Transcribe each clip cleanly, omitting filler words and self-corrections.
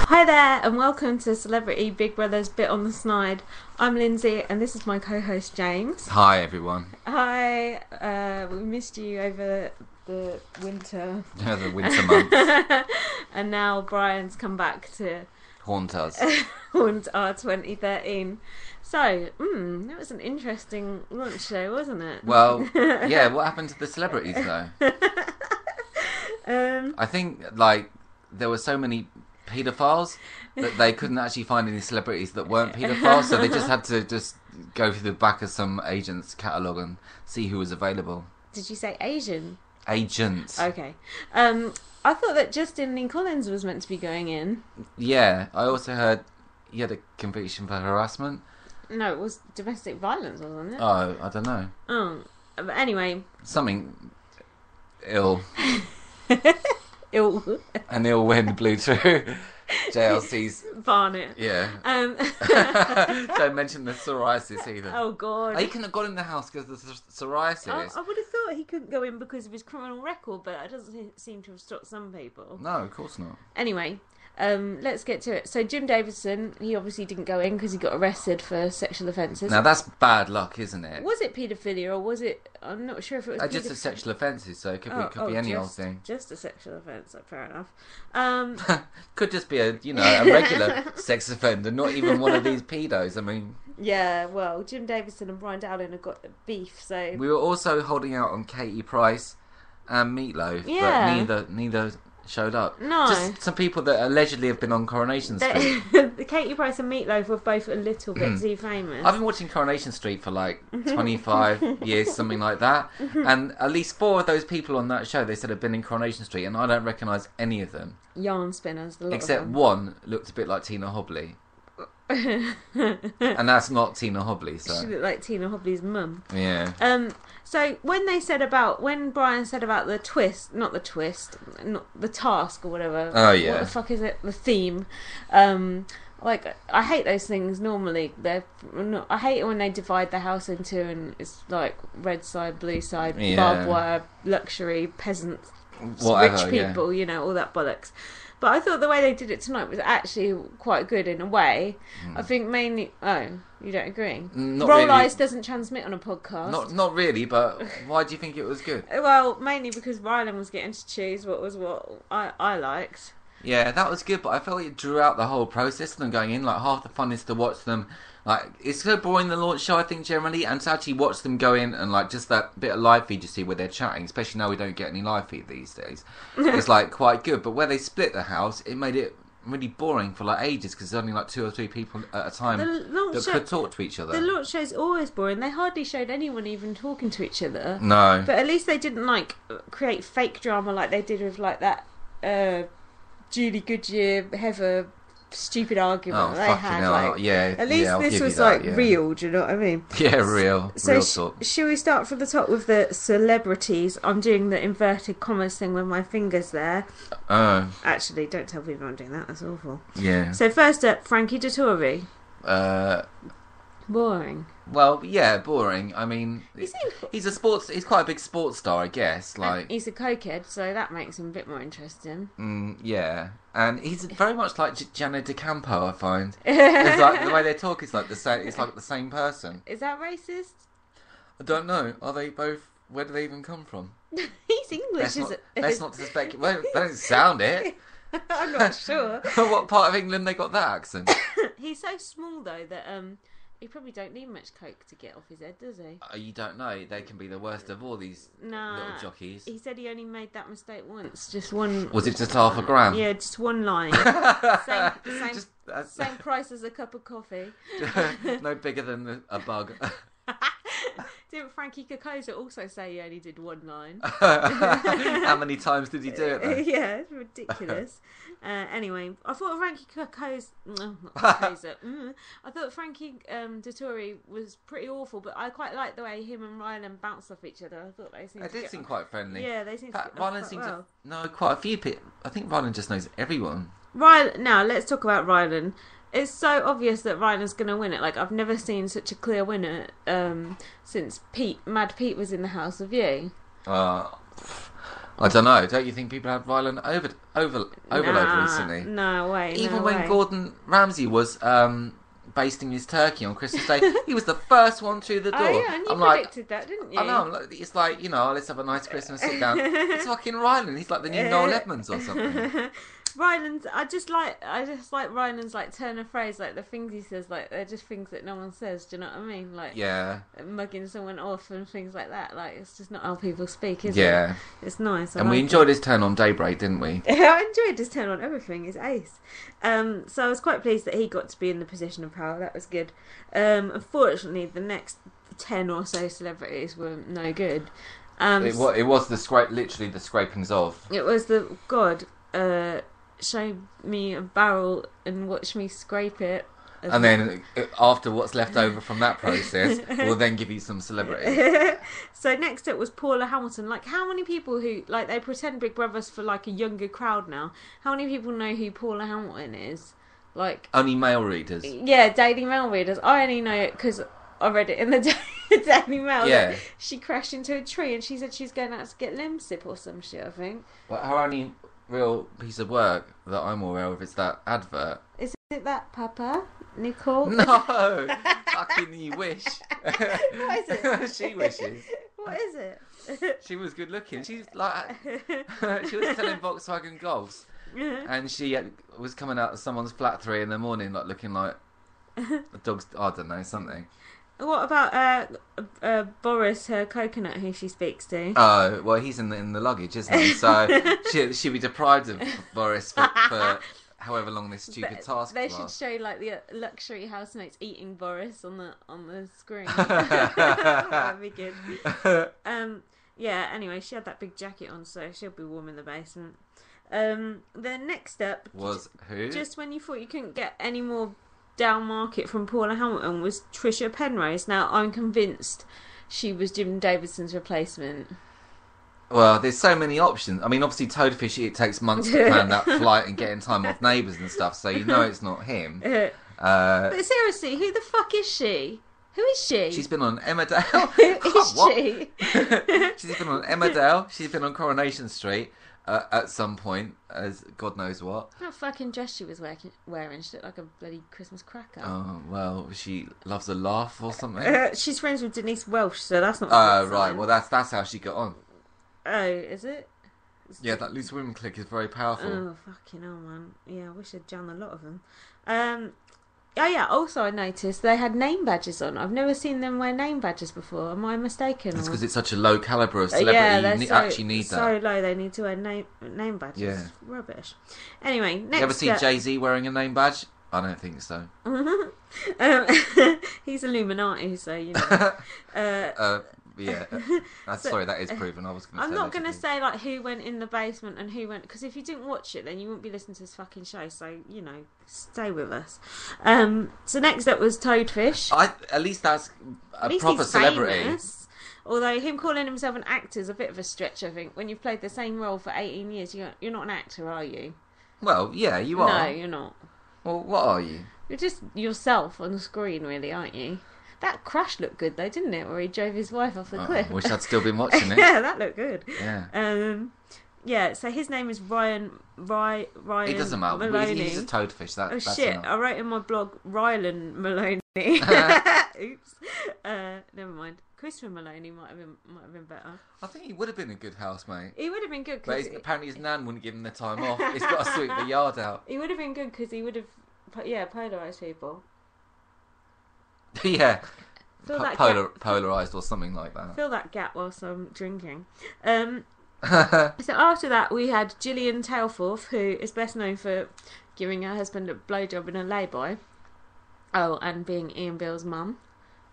Hi there, and welcome to Celebrity Big Brother's Bit on the Snide. I'm Lindsay, and this is my co-host James. Hi, everyone. Hi, we missed you over the winter. The winter months. And now Brian's come back to haunt us. haunt our 2013. So, that was an interesting launch show, wasn't it? Well, yeah, what happened to the celebrities, though? I think, there were so many paedophiles that they couldn't actually find any celebrities that weren't paedophiles, so they just had to go through the back of some agent's catalogue and see who was available. Did you say Asian? Agents. Okay. I thought that Justin Lee Collins was meant to be going in. Yeah, I also heard he had a conviction for harassment. No, it was domestic violence, wasn't it? Oh, I don't know. Oh, but anyway. Something ill. Ill. An ill wind blew through JLC's Barnet. Yeah. Don't mention the psoriasis either. Oh God. He couldn't have got in the house because of the psoriasis. I would have thought he couldn't go in because of his criminal record, but it doesn't seem to have stopped some people. No, of course not. Anyway, let's get to it. So Jim Davidson, he obviously didn't go in because he got arrested for sexual offences. Now that's bad luck, isn't it? Was it paedophilia or was it? I'm not sure if it was. Just a sexual offences, so it could be any old thing. Just a sexual offence, fair enough. Could just be a regular sex offender, not even one of these pedos. I mean. Yeah, well, Jim Davidson and Brian Dowling have got beef, so. We were also holding out on Katie Price and Meatloaf, but neither showed up. No. Just some people that allegedly have been on Coronation Street. Katie Price and Meatloaf were both a little bit too famous. I've been watching Coronation Street for 25 years, something like that. And at least 4 of those people on that show, they said have been in Coronation Street, and I don't recognise any of them. Yarn spinners, the lot except of them. One looked a bit like Tina Hobley. And that's not Tina Hobley, so. She looked like Tina Hobley's mum. Yeah. So when Brian said about the twist, not the task or whatever. Oh yeah. What the fuck is it? The theme. I hate those things normally. I hate it when they divide the house into and it's like red side, blue side, barbed wire, luxury, peasants, rich people, all that bollocks. But I thought the way they did it tonight was actually quite good in a way. I think mainly... Oh, you don't agree? Roll Eyes doesn't transmit on a podcast. Not really, but why do you think it was good? Well, mainly because Rylan was getting to choose what I liked. Yeah, that was good, but I felt it drew out the whole process of them going in. Half the fun is to watch them. It's so boring, the launch show, I think, generally, and to actually watch them go in and, just that bit of live feed you see where they're chatting, especially now we don't get any live feed these days. It's, quite good, but where they split the house, it made it really boring for, ages, because there's only, 2 or 3 people at a time that could talk to each other. The launch show's always boring. They hardly showed anyone even talking to each other. No. But at least they didn't, create fake drama like they did with, that, Julie Goodyear, Heather... stupid argument they had. At least this was real. Do you know what I mean? Yeah, real talk. Shall we start from the top with the celebrities? I'm doing the inverted commas thing with my fingers there. Oh. Actually, don't tell people I'm doing that. That's awful. Yeah. So first up, Frankie Dettori. Boring. Well, yeah, boring. I mean, he's quite a big sports star, I guess. He's a cokehead, so that makes him a bit more interesting. Yeah, and he's very much like Gianni De Campo, I find. It's the way they talk is the same. It's like the same person. Is that racist? I don't know. Are they both? Where do they even come from? He's English, Let's not suspect. Well, they don't sound it. I'm not sure. What part of England they got that accent? He's so small though that he probably don't need much coke to get off his head, does he? You don't know. They can be the worst of all these little jockeys. He said he only made that mistake once. Just one. Was it just half a gram? Yeah, just one line. Same price as a cup of coffee. No bigger than a bug. Didn't Frankie Kokoza also say he only did one line? How many times did he do it then? Yeah, it's ridiculous. Anyway, I thought Frankie Kokoza... I thought Frankie Dettori was pretty awful, but I quite liked the way him and Rylan bounced off each other. I thought they seemed quite friendly. Yeah, they seemed to get Rylan seemed to know quite a few people. I think Rylan just knows everyone. Now, let's talk about Rylan. It's so obvious that Rylan's going to win it. I've never seen such a clear winner since Mad Pete was in the House of You. I don't know. Don't you think people had violent overload recently? No way. Even when Gordon Ramsay was basting his turkey on Christmas Day, he was the first one through the door. Oh yeah, and you predicted that, didn't you? I know. It's like, let's have a nice Christmas sit down. It's fucking Ryland. He's like the new Noel Edmonds or something. Ryland's. I just like Ryland's like turn of phrase, like the things he says, like they're just things that no one says. Do you know what I mean? Like mugging someone off and things like that. Like it's just not how people speak, is it? Yeah, it's nice. And we enjoyed his turn on Daybreak, didn't we? I enjoyed his turn on everything. It's ace. So I was quite pleased that he got to be in the position of power. That was good. Unfortunately, the next 10 or so celebrities were no good. It was literally the scrapings of. It was the show me a barrel and watch me scrape it. And then after what's left over from that process, we'll then give you some celebrities. So next up was Paula Hamilton. Like, how many people who, like, they pretend Big Brother's for, like, a younger crowd now. How many people know who Paula Hamilton is? Like, only male readers. Yeah, Daily Mail readers. I only know it because I read it in the Daily Mail. Yeah. She crashed into a tree and she said she's going out to get limb sip or some shit, I think. Well, her only real piece of work that I'm aware of is that advert. Is it that, Papa? Nicole? No! Fucking you wish. What is it? She wishes. What is it? She was good looking. She's like... she was selling Volkswagen Golfs. And she was coming out of someone's flat 3 in the morning, like looking like a dog's... I don't know, something. What about Boris, her coconut, who she speaks to? Oh, well, he's in the luggage, isn't he? So she'll be deprived of Boris for however long this stupid task They lasts. should show like the luxury housemates eating Boris on the screen. That'd be good. Yeah. Anyway, she had that big jacket on, so she'll be warm in the basement. Then next up was who? Just when you thought you couldn't get any more down market from Paula Hamilton was Trisha Penrose. Now I'm convinced she was Jim Davidson's replacement. Well, there's so many options. I mean, obviously Toadfish, it takes months to plan that flight and getting time off Neighbours and stuff, so you know it's not him. But seriously, who the fuck is she? Who is she? She's been on Emmerdale. Who is she? She's been on Emmerdale. She's been on Coronation Street. At some point, as God knows what. That fucking dress she was wearing, she looked like a bloody Christmas cracker. Oh, well, she loves a laugh or something. She's friends with Denise Welch, so that's not... Oh, right, well, that's how she got on. Oh, is it? Yeah, that Loose Women clique is very powerful. Oh, fucking hell, man. Yeah, I wish I'd done a lot of them. Oh, yeah, also I noticed they had name badges on. I've never seen them wear name badges before. Am I mistaken? It's because it's such a low calibre of celebrity. Yeah, you actually need that. So low, they need to wear name badges. Yeah. Rubbish. Anyway, next... You ever seen Jay-Z wearing a name badge? I don't think so. He's Illuminati, so, you know. Yeah, sorry, that is proven. I was going to say. I'm not going to say like who went in the basement and who went, because if you didn't watch it, then you wouldn't be listening to this fucking show. So you know, stay with us. So next up was Toadfish. At least that's a proper celebrity. Famous. Although him calling himself an actor is a bit of a stretch, I think. When you've played the same role for 18 years, you're not an actor, are you? Well, yeah, you are. No, you're not. Well, what are you? You're just yourself on the screen, really, aren't you? That crash looked good though, didn't it? Where he drove his wife off the cliff. I wish I'd still been watching it. Yeah, that looked good. Yeah. Yeah. So his name is Ryan. It doesn't matter. Maloney. He's a Toadfish. That's shit! enough. I wrote in my blog Rylan Maloney. Oops. Never mind. Christopher Maloney might have been better. I think he would have been a good housemate. He would have been good, but apparently his nan wouldn't give him the time off. He's got to sweep the yard out. He would have been good because he would have polarised people. Yeah. Polarised or something like that. Fill that gap whilst I'm drinking. So after that we had Gillian Tailforth, who is best known for giving her husband a blowjob in a lay-by. Oh, and being Ian Beale's mum.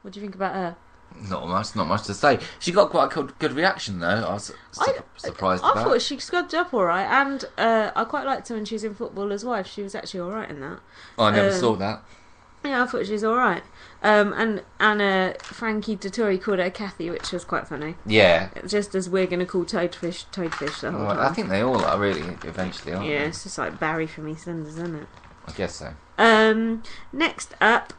What do you think about her? Not much to say. She got quite a good reaction though. I was surprised at that. I thought she scrubbed up alright, and I quite liked her when she was in Football as Wife. She was actually alright in that. I never saw that. Yeah, I thought she was alright. And Frankie Dettori called her Kathy, which was quite funny. Yeah. Just as we're going to call Toadfish the whole time. I think they all are, really, eventually, aren't they? Yeah, it's just like Barry from EastEnders, isn't it? I guess so. Next up,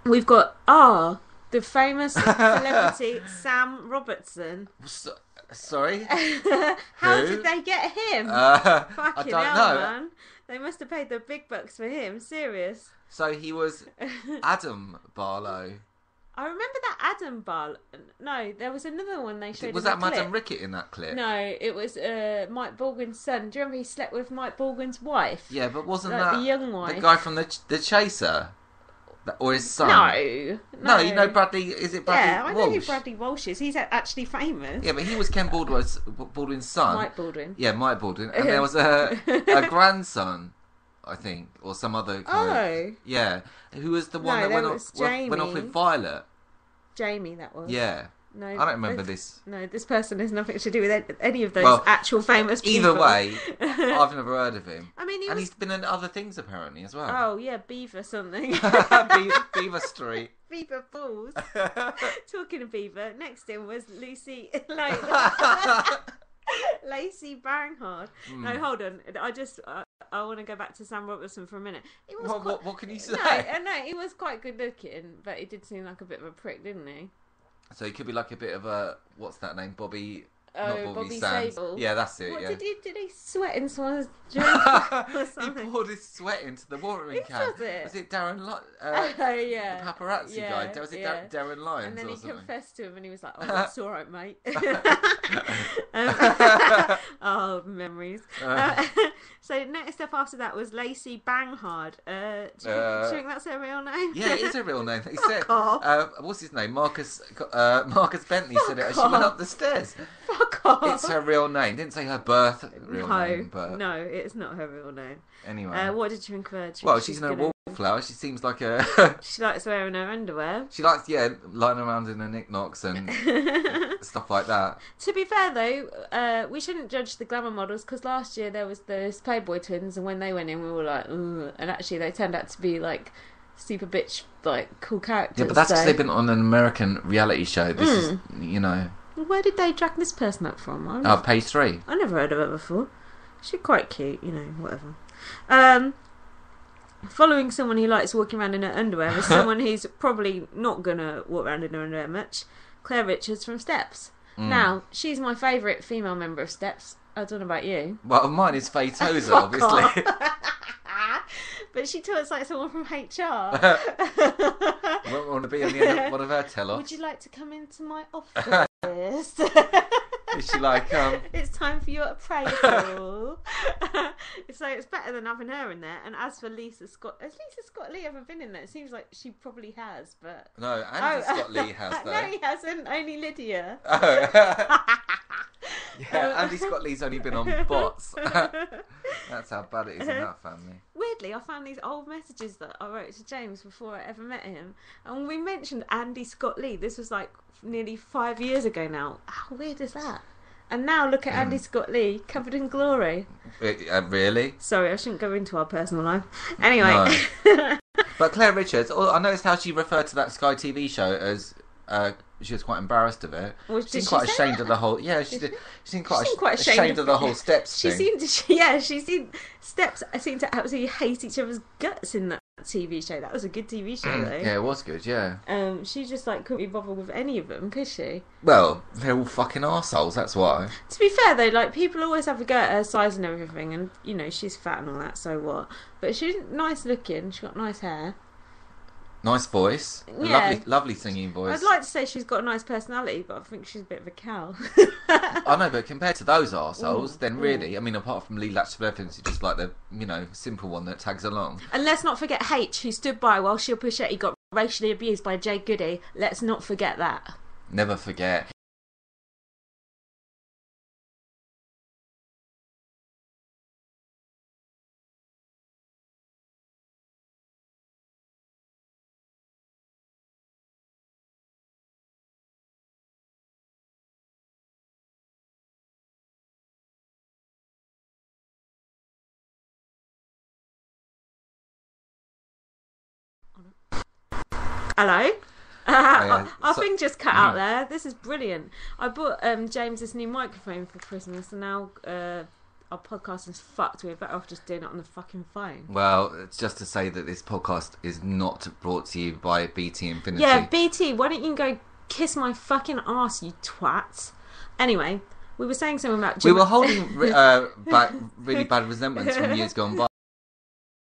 we've got the famous celebrity Sam Robertson. Sorry? How Who? did they get him? I Fucking don't hell, know. man. They must have paid the big bucks for him. Serious. So he was Adam Barlow. I remember that Adam Barlow. No, there was another one they showed. Was in that the clip. Madame Rickett in that clip? No, it was Mike Baldwin's son. Do you remember he slept with Mike Baldwin's wife? Yeah, but wasn't like that the young wife? the guy from the Chaser? Or his son? No, you know Bradley. Is it Bradley? Yeah, I know who Walsh? Bradley Walsh is. He's actually famous. Yeah, but he was Ken Baldwin's son. Mike Baldwin. Yeah, Mike Baldwin, and there was a grandson, I think, or some other. Yeah, who was the one that went off with Violet? Jamie, that was. Yeah. No, I don't remember this. No, this person has nothing to do with any of those actual famous people. Either way, I've never heard of him. I mean, he's been in other things apparently as well. Oh yeah, Beaver something. Beaver Street. Beaver Falls. Talking of Beaver, next in was Lucy, Lacey Barnhard. No, hold on. I want to go back to Sam Robertson for a minute. What can you say? No, he was quite good looking, but he did seem like a bit of a prick, didn't he? So he could be like a bit of a, what's that name, Bobby? Oh, not Bobby Sands. Sable. Yeah, that's it. What, yeah. Did he sweat in someone's drink or something? He poured his sweat into the watering can. Was it Darren yeah. The paparazzi guy? Was it Darren Lyons? And then he something? confessed to him, and he was like, "Oh, that's all right, mate." Oh, memories. So next up after that was Lacey Banghard. Do you think that's her real name? Yeah, it is her real name. He said, off. "What's his name?" Marcus Bentley said it as she went up the stairs. Fuck off. It's her real name. Didn't say her real name. But no, it's not her real name. Anyway, what did you think of her? Well, she's no wallflower. She seems like a. She likes wearing her underwear. She likes, lying around in her knickknacks and stuff like that. To be fair, though, we shouldn't judge the glamour models because last year there was those Playboy twins, and when they went in, we were like, ugh, and actually they turned out to be like super bitch, like cool characters. Yeah, but that's because they've been on an American reality show. This is, Where did they drag this person up from? Page 3. I never heard of her before. She's quite cute, whatever. Following someone who likes walking around in her underwear is someone who's probably not gonna walk around in her underwear much. Claire Richards from Steps. Now, she's my favourite female member of Steps. I don't know about you. Well, mine is Faye Tozer, obviously. But she talks like someone from HR. Won't want to be on the end of one of her tell-offs. Would you like to come into my office? Is she like, It's time for your appraisal. So it's better than having her in there. And as for Lisa Scott, has Lisa Scott Lee ever been in there? It seems like she probably has, but... No, Andy Scott Lee has, though. No, he hasn't. Only Lydia. Oh. Yeah, Andy Scott Lee's only been on Bots. That's how bad it is in that family. Weirdly, I found these old messages that I wrote to James before I ever met him. And we mentioned Andy Scott Lee. This was like nearly 5 years ago now. How weird is that? And now look at Andy Scott Lee, covered in glory. Really? Sorry, I shouldn't go into our personal life. Anyway. No. But Claire Richards, I noticed how she referred to that Sky TV show as... she was quite embarrassed of it. Well, she seemed quite ashamed of the whole... Yeah, she did. She seemed quite ashamed of the whole Steps thing. She seemed... Steps seemed to absolutely hate each other's guts in that TV show. That was a good TV show, though. Yeah, it was good, yeah. She just, couldn't be bothered with any of them, could she? Well, they're all fucking arseholes, that's why. To be fair, though, people always have a go at her size and everything, and, she's fat and all that, so what? But she's nice looking, she's got nice hair. Nice voice. Yeah. Lovely singing voice. I'd like to say she's got a nice personality, but I think she's a bit of a cow. I know, but compared to those arseholes, then really, I mean, apart from Lee Latchford Evans, she's just like the, simple one that tags along. And let's not forget H, who stood by while Sheila Puchetti got racially abused by Jay Goody. Let's not forget that. Never forget. Hello? Yeah. Our thing just cut out there. This is brilliant. I bought James this new microphone for Christmas, and now our podcast is fucked. We're better off just doing it on the fucking phone. Well, it's just to say that this podcast is not brought to you by BT Infinity. Yeah, BT, why don't you go kiss my fucking arse, you twats? Anyway, we were saying something about we were holding back really bad resentments from years gone by.